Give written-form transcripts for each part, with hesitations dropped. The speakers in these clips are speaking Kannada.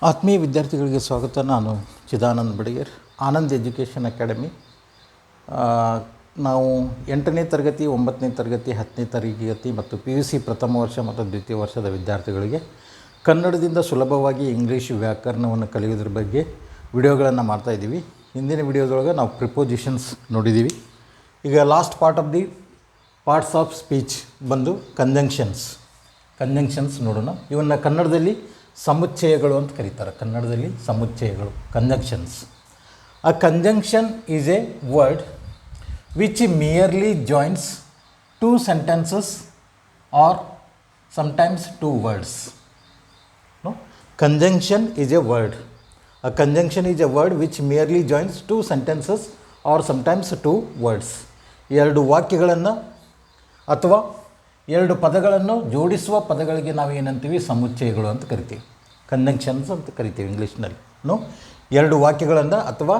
ಆತ್ಮೀಯ ವಿದ್ಯಾರ್ಥಿಗಳಿಗೆ ಸ್ವಾಗತ. ನಾನು ಚಿದಾನಂದ್ ಬಡಿಗೇರ್, ಆನಂದ್ ಎಜುಕೇಷನ್ ಅಕಾಡೆಮಿ. ನಾವು 8ನೇ ತರಗತಿ, 9ನೇ ತರಗತಿ, 10ನೇ ತರಗತಿ ಮತ್ತು PUC ಪ್ರಥಮ ವರ್ಷ ಮತ್ತು ದ್ವಿತೀಯ ವರ್ಷದ ವಿದ್ಯಾರ್ಥಿಗಳಿಗೆ ಕನ್ನಡದಿಂದ ಸುಲಭವಾಗಿ ಇಂಗ್ಲೀಷ್ ವ್ಯಾಕರಣವನ್ನು ಕಲಿಯೋದ್ರ ಬಗ್ಗೆ ವಿಡಿಯೋಗಳನ್ನು ಮಾಡ್ತಾಯಿದ್ದೀವಿ. ಹಿಂದಿನ ವಿಡಿಯೋದೊಳಗೆ ನಾವು ಪ್ರಿಪೋಸಿಷನ್ಸ್ ನೋಡಿದ್ದೀವಿ. ಈಗ ಲಾಸ್ಟ್ ಪಾರ್ಟ್ಸ್ ಆಫ್ ಸ್ಪೀಚ್ ಬಂದು ಕಂಜಂಕ್ಷನ್ಸ್ ನೋಡೋಣ. ಇವನ್ನ ಕನ್ನಡದಲ್ಲಿ ಸಮುಚ್ಚಯಗಳು ಅಂತ ಕರೀತಾರೆ. ಕನ್ನಡದಲ್ಲಿ ಸಮುಚ್ಚಯಗಳು, conjunctions. A conjunction is a word which merely joins two sentences or sometimes two words. No? Conjunction is a word. A conjunction is a word which merely joins two sentences or sometimes two words. ಎರಡು ವಾಕ್ಯಗಳನ್ನು ಅಥವಾ ಎರಡು ಪದಗಳನ್ನು ಜೋಡಿಸುವ ಪದಗಳಿಗೆ ನಾವು ಏನಂತೀವಿ? ಸಮುಚ್ಚಯಗಳು ಅಂತ ಕರಿತೀವಿ. ಕಂಜಂಕ್ಷನ್ಸ್ ಅಂತ ಕರಿತೀವಿ ಇಂಗ್ಲೀಷ್ನಲ್ಲಿ. ಎರಡು ವಾಕ್ಯಗಳನ್ನು ಅಥವಾ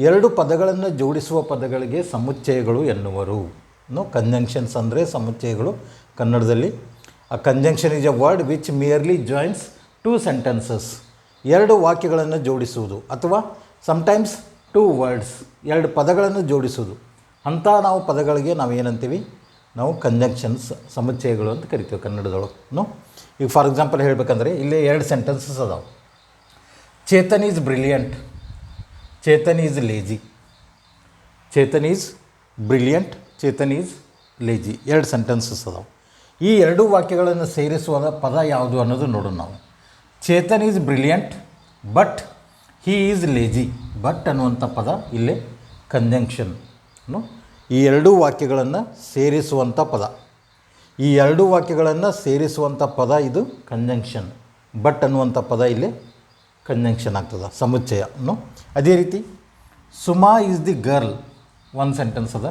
ಎರಡು ಪದಗಳನ್ನು ಜೋಡಿಸುವ ಪದಗಳಿಗೆ ಸಮುಚ್ಚಯಗಳು ಎನ್ನುವರು. ಕಂಜಂಕ್ಷನ್ಸ್ ಅಂದರೆ ಸಮುಚ್ಚಯಗಳು ಕನ್ನಡದಲ್ಲಿ. A conjunction is a word which merely joins two sentences, ಎರಡು ವಾಕ್ಯಗಳನ್ನು ಜೋಡಿಸುವುದು, ಅಥವಾ ಸಮಟೈಮ್ಸ್ ಟೂ ವರ್ಡ್ಸ್, ಎರಡು ಪದಗಳನ್ನು ಜೋಡಿಸುವುದು. ಅಂಥ ನಾವು ಪದಗಳಿಗೆ ನಾವು ಏನಂತೀವಿ? ನಾವು ಕಂಜಂಕ್ಷನ್ಸ್, ಸಮುಚ್ಚಯಗಳು ಅಂತ ಕರಿತೀವಿ ಕನ್ನಡದೊಳಗೆ. ಈಗ ಫಾರ್ ಎಕ್ಸಾಂಪಲ್ ಹೇಳಬೇಕಂದ್ರೆ ಇಲ್ಲೇ ಎರಡು ಸೆಂಟೆನ್ಸಸ್ ಅದಾವೆ. Chetan is brilliant, Chetan is lazy. Chetan is brilliant, Chetan is lazy, ಎರಡು ಸೆಂಟೆನ್ಸಸ್ ಅದಾವೆ. ಈ ಎರಡು ವಾಕ್ಯಗಳನ್ನು ಸೇರಿಸುವ ಪದ ಯಾವುದು ಅನ್ನೋದು ನೋಡೋಣ ನಾವು. Chetan is brilliant but he is lazy. But ಅನ್ನುವಂಥ ಪದ ಇಲ್ಲೇ ಕಂಜಂಕ್ಷನ್. ಈ ಎರಡೂ ವಾಕ್ಯಗಳನ್ನು ಸೇರಿಸುವಂಥ ಪದ, ಈ ಎರಡೂ ವಾಕ್ಯಗಳನ್ನು ಸೇರಿಸುವಂಥ ಪದ ಇದು ಕಂಜಂಕ್ಷನ್. ಬಟ್ ಅನ್ನುವಂಥ ಪದ ಇಲ್ಲಿ ಕಂಜಂಕ್ಷನ್ ಆಗ್ತದೆ, ಸಮುಚ್ಚಯ. ಅದೇ ರೀತಿ ಸುಮಾ ಈಸ್ ದಿ ಗರ್ಲ್, ಒಂದು ಸೆಂಟೆನ್ಸ್ ಅದ.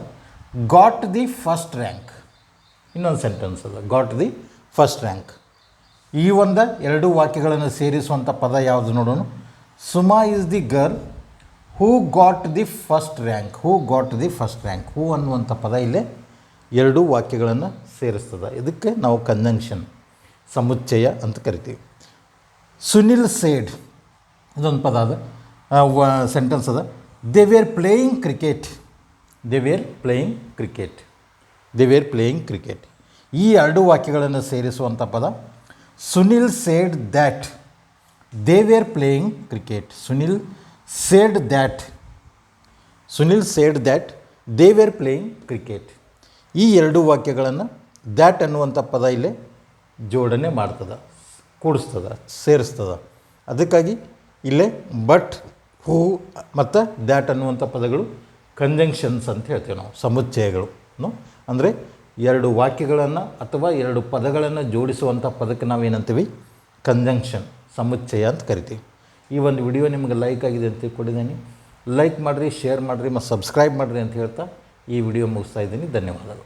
ಗಾಟ್ ದಿ ಫಸ್ಟ್ ರ್ಯಾಂಕ್, ಇನ್ನೊಂದು ಸೆಂಟೆನ್ಸ್ ಅದ. Got the first rank. ಈ ಒಂದು ಎರಡು ವಾಕ್ಯಗಳನ್ನು ಸೇರಿಸುವಂಥ ಪದ ಯಾವುದು ನೋಡೋಣ. Suma is the girl who got the first rank. Who got the first rank. Who ಅನ್ನುವಂಥ ಪದ ಇಲ್ಲೇ ಎರಡು ವಾಕ್ಯಗಳನ್ನು ಸೇರಿಸ್ತದೆ. ಇದಕ್ಕೆ ನಾವು ಕಂಜಂಕ್ಷನ್, ಸಮುಚ್ಚಯ ಅಂತ ಕರಿತೀವಿ. ಸುನಿಲ್ ಸೇಡ್, ಇದೊಂದು ಪದ ಅದ, ಸೆಂಟೆನ್ಸ್ ಅದ. They were playing cricket. They were playing cricket. They were playing cricket. ಈ ಎರಡು ವಾಕ್ಯಗಳನ್ನು ಸೇರಿಸುವಂಥ ಪದ Sunil said that they were playing cricket. Sunil said that, Sunil said that they were playing cricket. ಈ ಎರಡು ವಾಕ್ಯಗಳನ್ನು ದ್ಯಾಟ್ ಅನ್ನುವಂಥ ಪದ ಇಲ್ಲೇ ಜೋಡಣೆ ಮಾಡ್ತದೆ, ಕೂಡಿಸ್ತದೆ, ಸೇರಿಸ್ತದೆ. ಅದಕ್ಕಾಗಿ ಇಲ್ಲೇ ಬಟ್, ಹೂ ಮತ್ತು ದ್ಯಾಟ್ ಅನ್ನುವಂಥ ಪದಗಳು ಕಂಜಂಕ್ಷನ್ಸ್ ಅಂತ ಹೇಳ್ತೀವಿ ನಾವು, ಸಮುಚ್ಚಯಗಳು. ಅಂದರೆ ಎರಡು ವಾಕ್ಯಗಳನ್ನು ಅಥವಾ ಎರಡು ಪದಗಳನ್ನು ಜೋಡಿಸುವಂಥ ಪದಕ್ಕೆ ನಾವೇನಂತೀವಿ? ಕಂಜಂಕ್ಷನ್, ಸಮುಚ್ಚಯ ಅಂತ ಕರಿತೀವಿ. ಈ ಒಂದು ವಿಡಿಯೋ ನಿಮಗೆ ಲೈಕ್ ಆಗಿದೆ ಅಂತ ತಿಳ್ಕೊಂಡಿದ್ದೀನಿ. ಲೈಕ್ ಮಾಡಿರಿ, ಶೇರ್ ಮಾಡಿರಿ ಮತ್ತು ಸಬ್ಸ್ಕ್ರೈಬ್ ಮಾಡಿರಿ ಅಂತ ಹೇಳ್ತಾ ಈ ವಿಡಿಯೋ ಮುಗಿಸ್ತಾ ಇದ್ದೀನಿ. ಧನ್ಯವಾದಗಳು.